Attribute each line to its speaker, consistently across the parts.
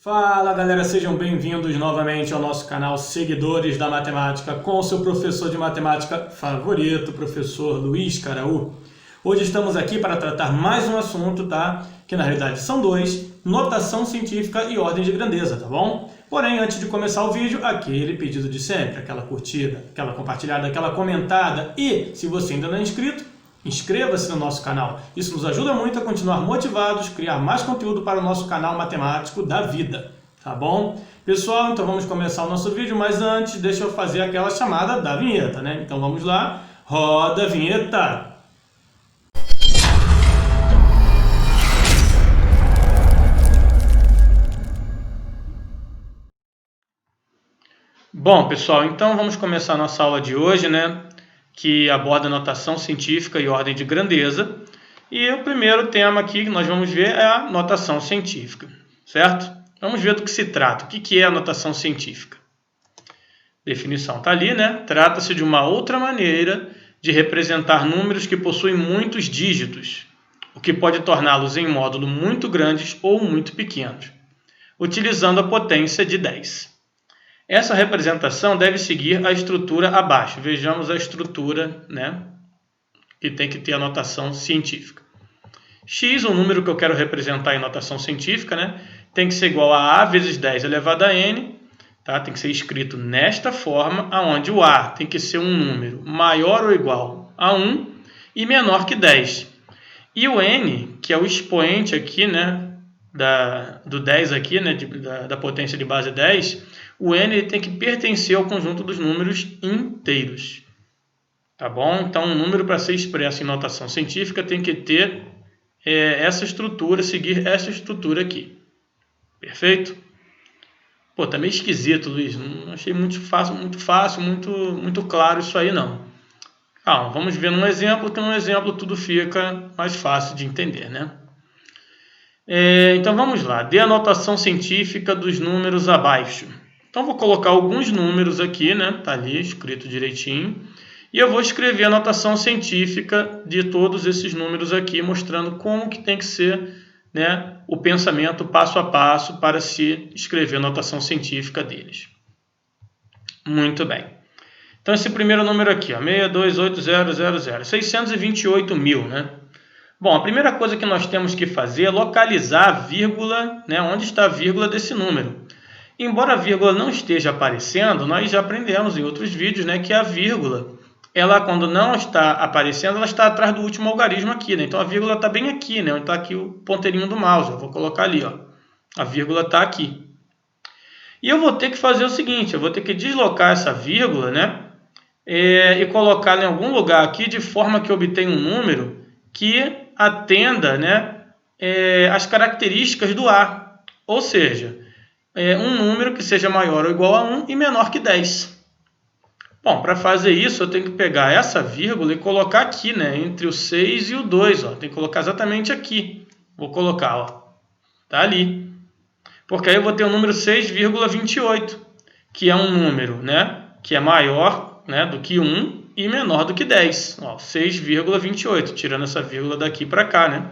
Speaker 1: Fala galera, sejam bem-vindos novamente ao nosso canal Seguidores da Matemática com o seu professor de matemática favorito, professor Luiz Caraú. Hoje estamos aqui para tratar mais um assunto, tá? Que na realidade são dois, notação científica e ordem de grandeza, tá bom? Porém, antes de começar o vídeo, aquele pedido de sempre, aquela curtida, aquela compartilhada, aquela comentada e, se você ainda não é inscrito, inscreva-se no nosso canal. Isso nos ajuda muito a continuar motivados, criar mais conteúdo para o nosso canal matemático da vida, tá bom? Pessoal, então vamos começar o nosso vídeo, mas antes deixa eu fazer aquela chamada da vinheta, né? Então vamos lá, roda a vinheta! Bom, pessoal, então vamos começar a nossa aula de hoje, né? Que aborda notação científica e ordem de grandeza. E o primeiro tema aqui que nós vamos ver é a notação científica, certo? Vamos ver do que se trata. O que é a notação científica? Definição está ali, né? Trata-se de uma outra maneira de representar números que possuem muitos dígitos, o que pode torná-los em módulo muito grandes ou muito pequenos, utilizando a potência de 10. Essa representação deve seguir a estrutura abaixo. Vejamos a estrutura, né, que tem que ter a notação científica. X, o número que eu quero representar em notação científica, né, tem que ser igual a vezes 10 elevado a n. Tá? Tem que ser escrito nesta forma, onde o A tem que ser um número maior ou igual a 1 e menor que 10. E o n, que é o expoente aqui, né, do 10 aqui, né, da potência de base 10, o n tem que pertencer ao conjunto dos números inteiros. Tá bom? Então, um número para ser expresso em notação científica tem que ter essa estrutura, seguir essa estrutura aqui. Perfeito? Pô, tá meio esquisito, Luiz. Não achei muito fácil, muito claro isso aí, não. Calma, vamos ver num exemplo, que num exemplo tudo fica mais fácil de entender, né? Então vamos lá, dê a notação científica dos números abaixo. Então vou colocar alguns números aqui, né? Tá ali escrito direitinho. E eu vou escrever a notação científica de todos esses números aqui, mostrando como que tem que ser, né, o pensamento passo a passo para se escrever a notação científica deles. Muito bem. Então esse primeiro número aqui, ó, 628000, 628 mil, né? Bom, a primeira coisa que nós temos que fazer é localizar a vírgula, né, onde está a vírgula desse número. Embora a vírgula não esteja aparecendo, nós já aprendemos em outros vídeos, né, que a vírgula, ela quando não está aparecendo, ela está atrás do último algarismo aqui, né? Então a vírgula está bem aqui, né, onde está aqui o ponteirinho do mouse. Eu vou colocar ali, ó. A vírgula está aqui. E eu vou ter que fazer o seguinte, eu vou ter que deslocar essa vírgula, né, e colocá-la em algum lugar aqui de forma que eu obtenha um número que atenda, né, as características do A. Ou seja, um número que seja maior ou igual a 1 e menor que 10. Bom, para fazer isso eu tenho que pegar essa vírgula e colocar aqui, né, entre o 6 e o 2. Ó. Tem que colocar exatamente aqui. Vou colocar, ó, tá ali. Porque aí eu vou ter o número 6,28, que é um número, né, que é maior, né, do que 1 e menor do que 10. 6,28, tirando essa vírgula daqui para cá, né?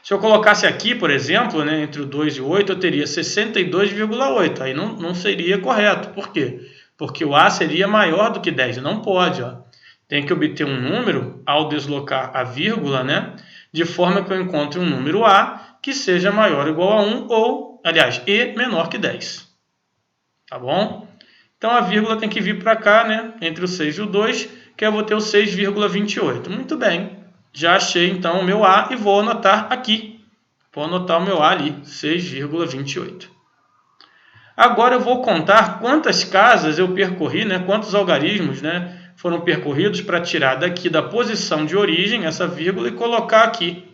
Speaker 1: Se eu colocasse aqui, por exemplo, né, entre o 2 e o 8, eu teria 62,8. Aí não seria correto. Por quê? Porque o A seria maior do que 10. Não pode. Ó. Tem que obter um número, ao deslocar a vírgula, né, de forma que eu encontre um número A que seja maior ou igual a 1, ou, aliás, e menor que 10. Tá bom? Então a vírgula tem que vir para cá, né, entre o 6 e o 2, que eu vou ter o 6,28. Muito bem. Já achei então o meu A e vou anotar aqui. Vou anotar o meu A ali, 6,28. Agora eu vou contar quantas casas eu percorri, né, quantos algarismos, né, foram percorridos para tirar daqui da posição de origem essa vírgula e colocar aqui,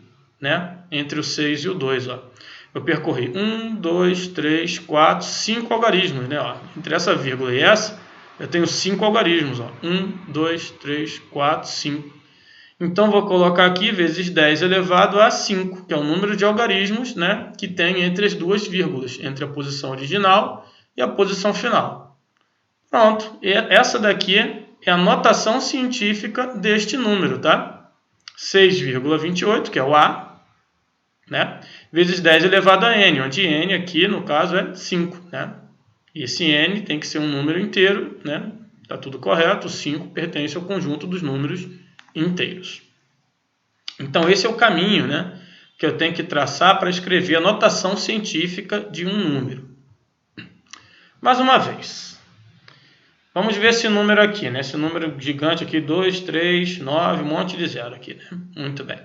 Speaker 1: né, entre o 6 e o 2. Ó. Eu percorri 1, 2, 3, 4, 5 algarismos. Né, ó. Entre essa vírgula e essa, eu tenho 5 algarismos. Ó. 1, 2, 3, 4, 5. Então, vou colocar aqui vezes 10 elevado a 5, que é o número de algarismos, né, que tem entre as duas vírgulas, entre a posição original e a posição final. Pronto, e essa daqui é a notação científica deste número, tá? 6,28, que é o A, né? Vezes 10 elevado a n, onde n aqui, no caso, é 5, né? E esse n tem que ser um número inteiro, né? Tá tudo correto, 5 pertence ao conjunto dos números inteiros. Então, esse é o caminho, né, que eu tenho que traçar para escrever a notação científica de um número. Mais uma vez, vamos ver esse número aqui, né? Esse número gigante aqui, 2, 3, 9, um monte de zero aqui, né? Muito bem.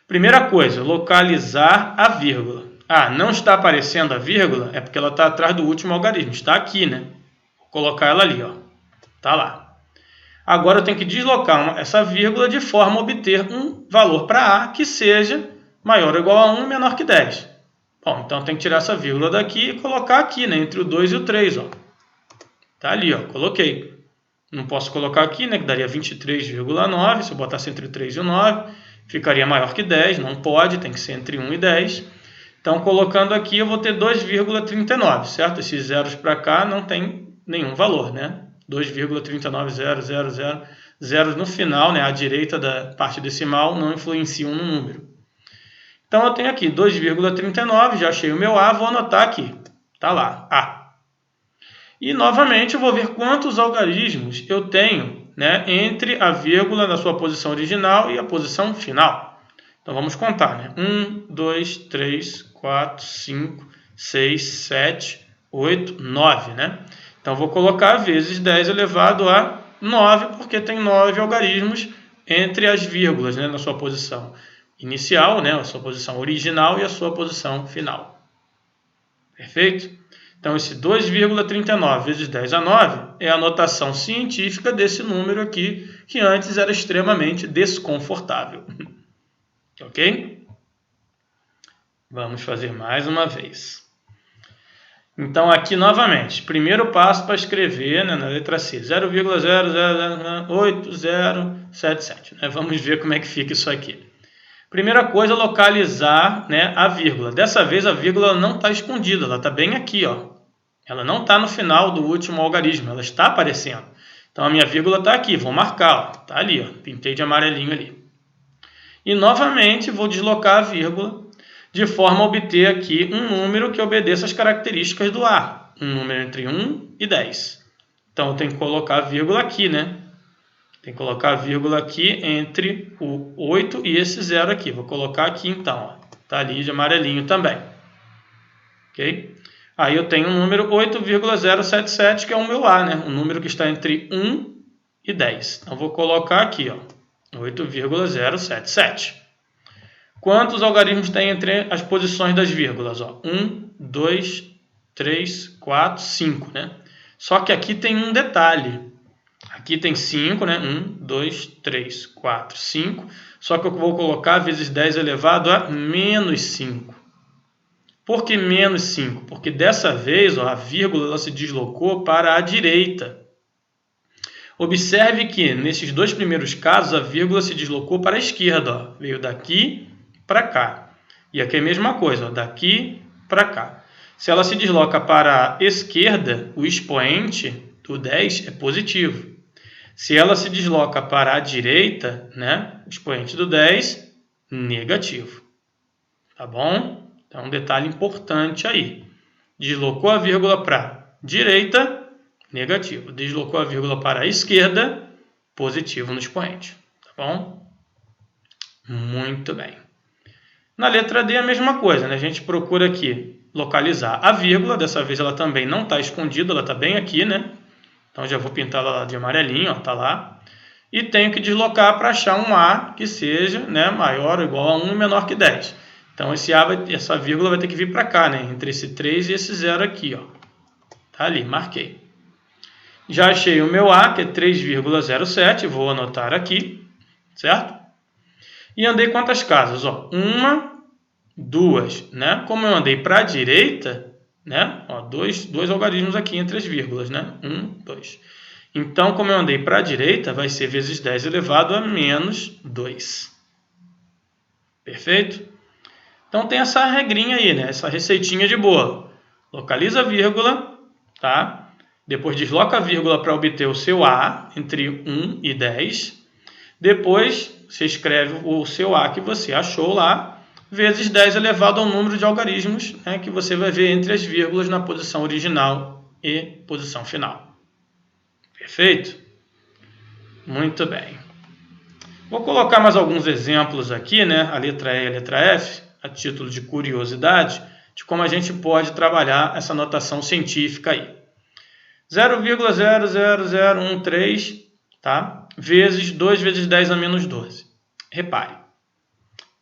Speaker 1: Primeira coisa, localizar a vírgula. Ah, não está aparecendo a vírgula? É porque ela está atrás do último algarismo. Está aqui, né? Vou colocar ela ali, ó. Tá lá. Agora eu tenho que deslocar essa vírgula de forma a obter um valor para A que seja maior ou igual a 1 e menor que 10. Bom, então eu tenho que tirar essa vírgula daqui e colocar aqui, né? Entre o 2 e o 3, ó. Tá ali, ó. Coloquei. Não posso colocar aqui, né? Que daria 23,9. Se eu botasse entre o 3 e o 9, ficaria maior que 10. Não pode, tem que ser entre 1 e 10. Então, colocando aqui, eu vou ter 2,39, certo? Esses zeros para cá não tem nenhum valor, né? 2,39000, zeros no final, né? À direita da parte decimal não influenciam no número. Então, eu tenho aqui 2,39, já achei o meu A, vou anotar aqui. Tá lá, A. E, novamente, eu vou ver quantos algarismos eu tenho, né, entre a vírgula na sua posição original e a posição final. Então, vamos contar, né? 1, 2, 3, 4, 5, 6, 7, 8, 9, né? Então, vou colocar vezes 10 elevado a 9, porque tem 9 algarismos entre as vírgulas, né, na sua posição inicial, né, a sua posição original e a sua posição final. Perfeito? Então, esse 2,39 vezes 10 a 9 é a notação científica desse número aqui, que antes era extremamente desconfortável. Ok? Vamos fazer mais uma vez. Então, aqui novamente, primeiro passo para escrever, né, na letra C, 0,008077. Né? Vamos ver como é que fica isso aqui. Primeira coisa, localizar, né, a vírgula. Dessa vez a vírgula não está escondida, ela está bem aqui, ó. Ela não está no final do último algarismo, ela está aparecendo. Então, a minha vírgula está aqui, vou marcar, está ali, ó, pintei de amarelinho ali. E, novamente, vou deslocar a vírgula de forma a obter aqui um número que obedeça às características do A. Um número entre 1 e 10. Então, eu tenho que colocar a vírgula aqui, né? Tem que colocar a vírgula aqui entre o 8 e esse 0 aqui. Vou colocar aqui, então, ó. Tá ali de amarelinho também. Ok? Aí eu tenho o número 8,077, que é o meu A, né? Um número que está entre 1 e 10. Então, vou colocar aqui, ó, 8,077. Quantos algarismos tem entre as posições das vírgulas? Ó? 1, 2, 3, 4, 5, né? Só que aqui tem um detalhe. Aqui tem 5, né? 1, 2, 3, 4, 5. Só que eu vou colocar vezes 10 elevado a menos 5. Por que menos 5? Porque dessa vez, ó, a vírgula ela se deslocou para a direita. Observe que nesses dois primeiros casos a vírgula se deslocou para a esquerda. Ó. Veio daqui para cá. E aqui é a mesma coisa, ó, daqui para cá. Se ela se desloca para a esquerda, o expoente do 10 é positivo. Se ela se desloca para a direita, né, o expoente do 10, negativo. Tá bom? Então, um detalhe importante aí. Deslocou a vírgula para a direita, negativo. Deslocou a vírgula para a esquerda, positivo no expoente. Tá bom? Muito bem. Na letra D, a mesma coisa, né? A gente procura aqui localizar a vírgula. Dessa vez ela também não está escondida, ela está bem aqui, né? Então, já vou pintar ela de amarelinho, ó, tá lá. E tenho que deslocar para achar um A que seja, né, maior ou igual a 1 e menor que 10. Então, essa vírgula vai ter que vir para cá, né? Entre esse 3 e esse 0 aqui, ó. Tá ali, marquei. Já achei o meu A, que é 3,07. Vou anotar aqui, certo? E andei quantas casas? Ó, 1, 2, né? Como eu andei para a direita, né? Ó, dois algarismos aqui entre as vírgulas, né? 1, 2. Então, como eu andei para a direita, vai ser vezes 10 elevado a menos 2. Perfeito? Então, tem essa regrinha aí, né? Essa receitinha de bolo. Localiza a vírgula, tá? Depois desloca a vírgula para obter o seu A entre 1 e 10. Depois, você escreve o seu A que você achou lá vezes 10 elevado ao número de algarismos, né, que você vai ver entre as vírgulas na posição original e posição final. Perfeito? Muito bem. Vou colocar mais alguns exemplos aqui, né, a letra E e a letra F, a título de curiosidade, de como a gente pode trabalhar essa notação científica aí. 0,00013, tá? Vezes 2 vezes 10 a menos 12. Repare,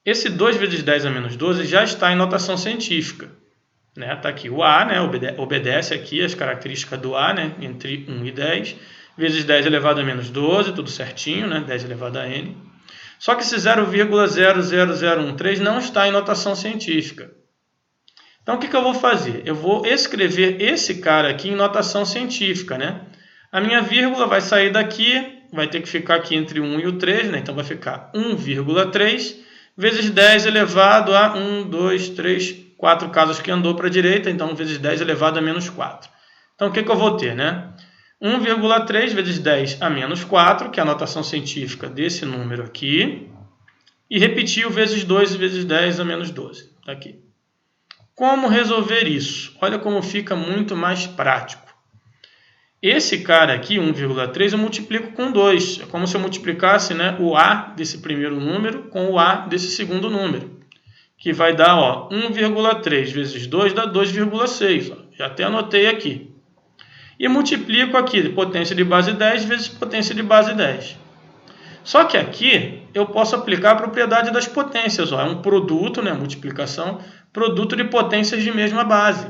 Speaker 1: esse 2 vezes 10 a menos 12 já está em notação científica. Né? Tá aqui o A, né? Obedece aqui as características do A, né? Entre 1 e 10, vezes 10 elevado a menos 12, tudo certinho, né? 10 elevado a n. Só que esse 0,00013 não está em notação científica. Então, o que eu vou fazer? Eu vou escrever esse cara aqui em notação científica, né? A minha vírgula vai sair daqui, vai ter que ficar aqui entre o 1 e o 3, né? Então, vai ficar 1,3 vezes 10 elevado a 1, 2, 3, 4 casos que andou para a direita, então vezes 10 elevado a menos 4. Então, o que eu vou ter, né? 1,3 vezes 10 a menos 4, que é a notação científica desse número aqui, e repetir o vezes 2 vezes 10 a menos 12. Tá aqui. Como resolver isso? Olha como fica muito mais prático. Esse cara aqui, 1,3, eu multiplico com 2. É como se eu multiplicasse, né, o A desse primeiro número com o A desse segundo número. Que vai dar 1,3 vezes 2 dá 2,6. Já até anotei aqui. E multiplico aqui potência de base 10 vezes potência de base 10. Só que aqui eu posso aplicar a propriedade das potências. É um produto, né, multiplicação, produto de potências de mesma base.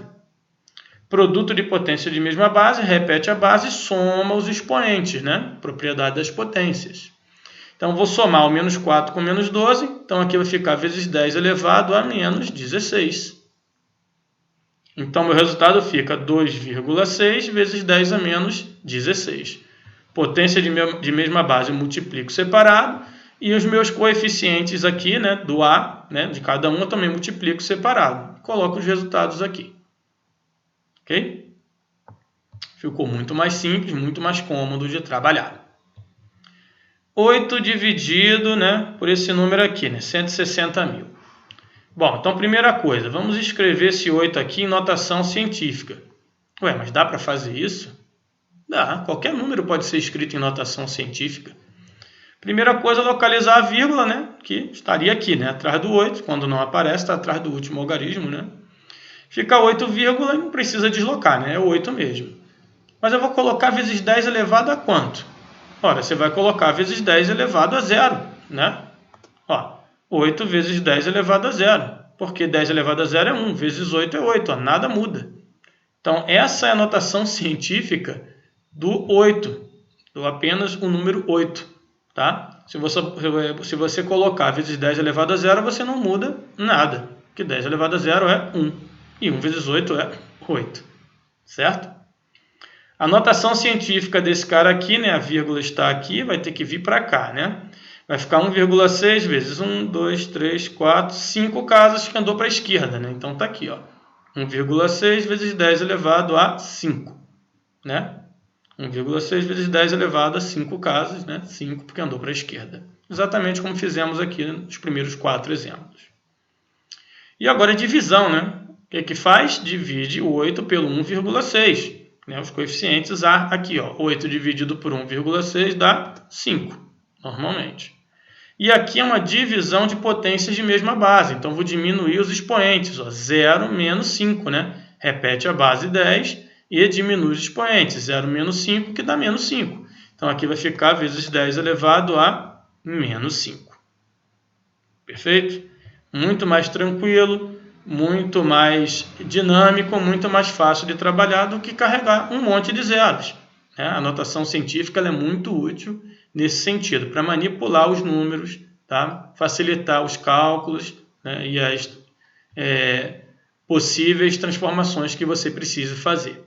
Speaker 1: Produto de potência de mesma base, repete a base e soma os expoentes, né? Propriedade das potências. Então, vou somar o menos 4 com menos 12. Então, aqui vai ficar vezes 10 elevado a menos 16. Então, meu resultado fica 2,6 vezes 10 a menos 16. Potência de mesma base eu multiplico separado. E os meus coeficientes aqui, né, do A, né, de cada um, eu também multiplico separado. Coloco os resultados aqui. Ok? Ficou muito mais simples, muito mais cômodo de trabalhar. 8 dividido, né, por esse número aqui, né, 160 mil. Bom, então primeira coisa, vamos escrever esse 8 aqui em notação científica. Ué, mas dá para fazer isso? Dá, qualquer número pode ser escrito em notação científica. Primeira coisa, localizar a vírgula, né, que estaria aqui, né, atrás do 8, quando não aparece, está atrás do último algarismo, né. Fica 8, e não precisa deslocar, né, é 8 mesmo. Mas eu vou colocar vezes 10 elevado a quanto? Ora, você vai colocar vezes 10 elevado a 0, né? 8 vezes 10 elevado a 0. Porque 10 elevado a 0 é 1, vezes 8 é 8, nada muda. Então, essa é a notação científica do 8, do apenas o número 8, tá? Se você colocar vezes 10 elevado a 0, você não muda nada, porque 10 elevado a 0 é 1, e 1 vezes 8 é 8, certo? A notação científica desse cara aqui, né, a vírgula está aqui, vai ter que vir para cá, né? Vai ficar 1,6 vezes 1, 2, 3, 4, 5 casas que andou para a esquerda, né? Então, está aqui, 1,6 vezes 10 elevado a 5, né? 1,6 vezes 10 elevado a 5 casas, né? 5 porque andou para a esquerda. Exatamente como fizemos aqui nos primeiros 4 exemplos. E agora a divisão, né? O que faz? Divide o 8 pelo 1,6. Né? Os coeficientes A aqui, 8 dividido por 1,6 dá 5, normalmente. E aqui é uma divisão de potências de mesma base. Então, vou diminuir os expoentes. 0 menos 5, né? Repete a base 10 e diminui os expoentes. 0 menos 5, que dá menos 5. Então, aqui vai ficar vezes 10 elevado a menos 5. Perfeito? Muito mais tranquilo, muito mais dinâmico, muito mais fácil de trabalhar do que carregar um monte de zeros. A notação científica ela é muito útil nesse sentido, para manipular os números, tá? Facilitar os cálculos, né? E as possíveis transformações que você precisa fazer.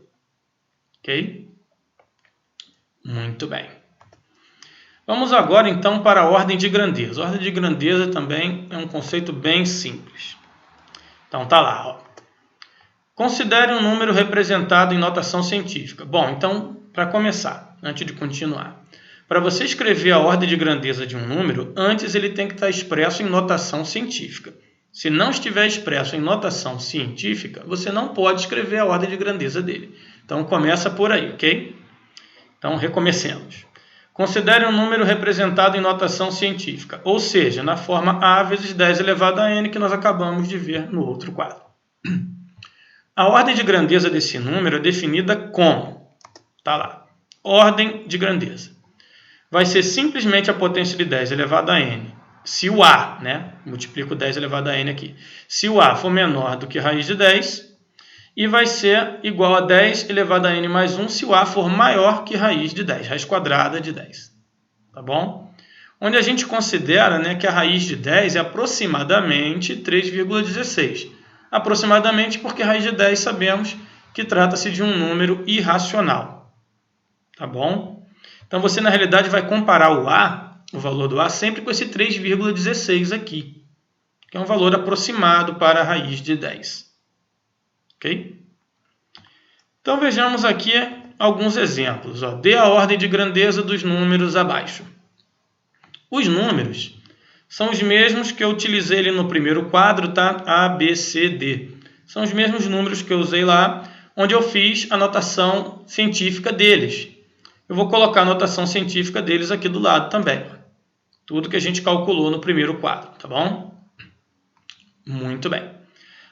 Speaker 1: Ok? Muito bem. Vamos agora, então, para a ordem de grandeza. A ordem de grandeza também é um conceito bem simples. Então, tá lá. Considere um número representado em notação científica. Bom, então, para começar, antes de continuar, para você escrever a ordem de grandeza de um número, antes ele tem que estar expresso em notação científica. se não estiver expresso em notação científica, você não pode escrever a ordem de grandeza dele. Então, começa por aí, ok? Então, recomecemos. Considere um número representado em notação científica, ou seja, na forma A vezes 10 elevado a n que nós acabamos de ver no outro quadro. A ordem de grandeza desse número é definida como, tá lá, ordem de grandeza. Vai ser simplesmente a potência de 10 elevado a n. Se o A, né, multiplico 10 elevado a n aqui, se o A for menor do que raiz de 10, e vai ser igual a 10 elevado a n mais 1 se o A for maior que raiz de 10, raiz quadrada de 10. Tá bom? Onde a gente considera, né, que a raiz de 10 é aproximadamente 3,16. Aproximadamente porque raiz de 10 sabemos que trata-se de um número irracional. Tá bom? Então você na realidade vai comparar o A, o valor do A, sempre com esse 3,16 aqui, que é um valor aproximado para a raiz de 10. Ok? Então vejamos aqui alguns exemplos. Dê a ordem de grandeza dos números abaixo. Os números são os mesmos que eu utilizei ali no primeiro quadro, tá? A, B, C, D. São os mesmos números que eu usei lá, onde eu fiz a notação científica deles. Eu vou colocar a notação científica deles aqui do lado também. Tudo que a gente calculou no primeiro quadro, tá bom? Muito bem.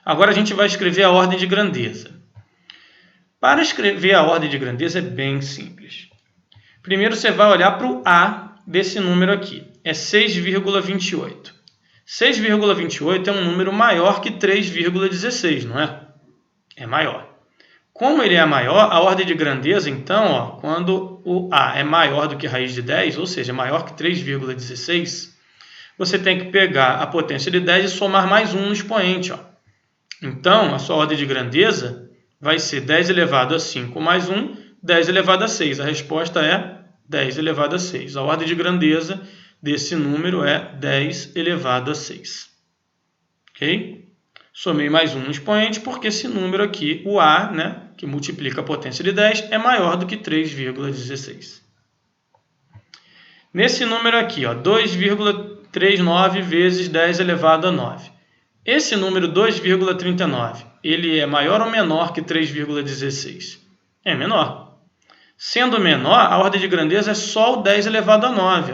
Speaker 1: Agora a gente vai escrever a ordem de grandeza. Para escrever a ordem de grandeza é bem simples. Primeiro você vai olhar para o A desse número aqui. É 6,28. 6,28 é um número maior que 3,16, não é? É maior. Como ele é maior, a ordem de grandeza, então, quando o A é maior do que raiz de 10, ou seja, maior que 3,16, você tem que pegar a potência de 10 e somar mais 1 no expoente. Então, a sua ordem de grandeza vai ser 10 elevado a 5 mais 1, 10 elevado a 6. A resposta é 10 elevado a 6. A ordem de grandeza desse número é 10 elevado a 6. Ok? Somei mais 1 no expoente porque esse número aqui, o A, né, que multiplica a potência de 10, é maior do que 3,16. Nesse número aqui, 2,39 vezes 10 elevado a 9. Esse número 2,39, ele é maior ou menor que 3,16? É menor. Sendo menor, a ordem de grandeza é só o 10 elevado a 9.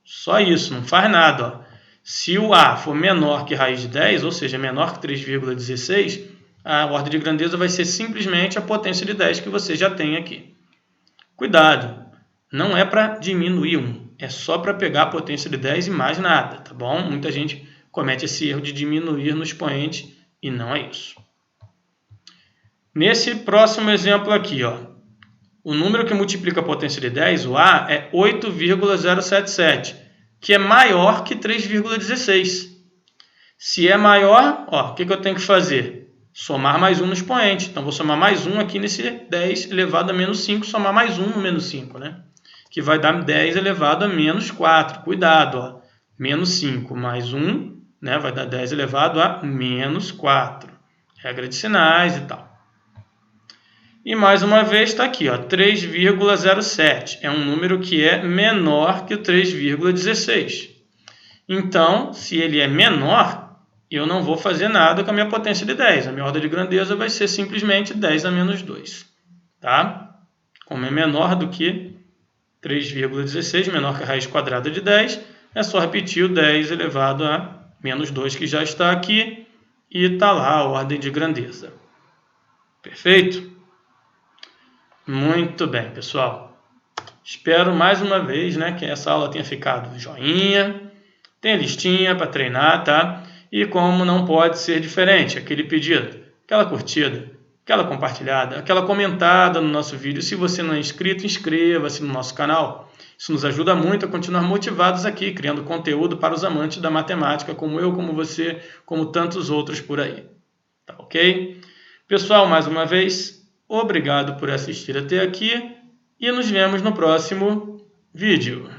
Speaker 1: Só isso, não faz nada. Se o A for menor que raiz de 10, ou seja, menor que 3,16, a ordem de grandeza vai ser simplesmente a potência de 10 que você já tem aqui. Cuidado, não é para diminuir 1, é só para pegar a potência de 10 e mais nada, tá bom? Muita gente comete esse erro de diminuir no expoente e não é isso. Nesse próximo exemplo aqui, o número que multiplica a potência de 10, o A, é 8,077, que é maior que 3,16. Se é maior, o que eu tenho que fazer? Somar mais 1 no expoente. Então, vou somar mais 1 aqui nesse 10 elevado a menos 5, somar mais 1 no menos 5, né? Que vai dar 10 elevado a menos 4. Cuidado, menos 5 mais 1, né? Vai dar 10 elevado a menos 4. Regra de sinais e tal. E mais uma vez está aqui, 3,07. É um número que é menor que o 3,16. Então, se ele é menor, eu não vou fazer nada com a minha potência de 10. A minha ordem de grandeza vai ser simplesmente 10 a menos 2. Tá? Como é menor do que 3,16, menor que a raiz quadrada de 10, é só repetir o 10 elevado a menos 2, que já está aqui, e está lá a ordem de grandeza. Perfeito? Muito bem, pessoal. Espero mais uma vez, né, que essa aula tenha ficado joinha, tem listinha para treinar, tá? E como não pode ser diferente, aquele pedido, aquela curtida, aquela compartilhada, aquela comentada no nosso vídeo. Se você não é inscrito, inscreva-se no nosso canal. Isso nos ajuda muito a continuar motivados aqui, criando conteúdo para os amantes da matemática, como eu, como você, como tantos outros por aí. Tá ok? Pessoal, mais uma vez, obrigado por assistir até aqui e nos vemos no próximo vídeo.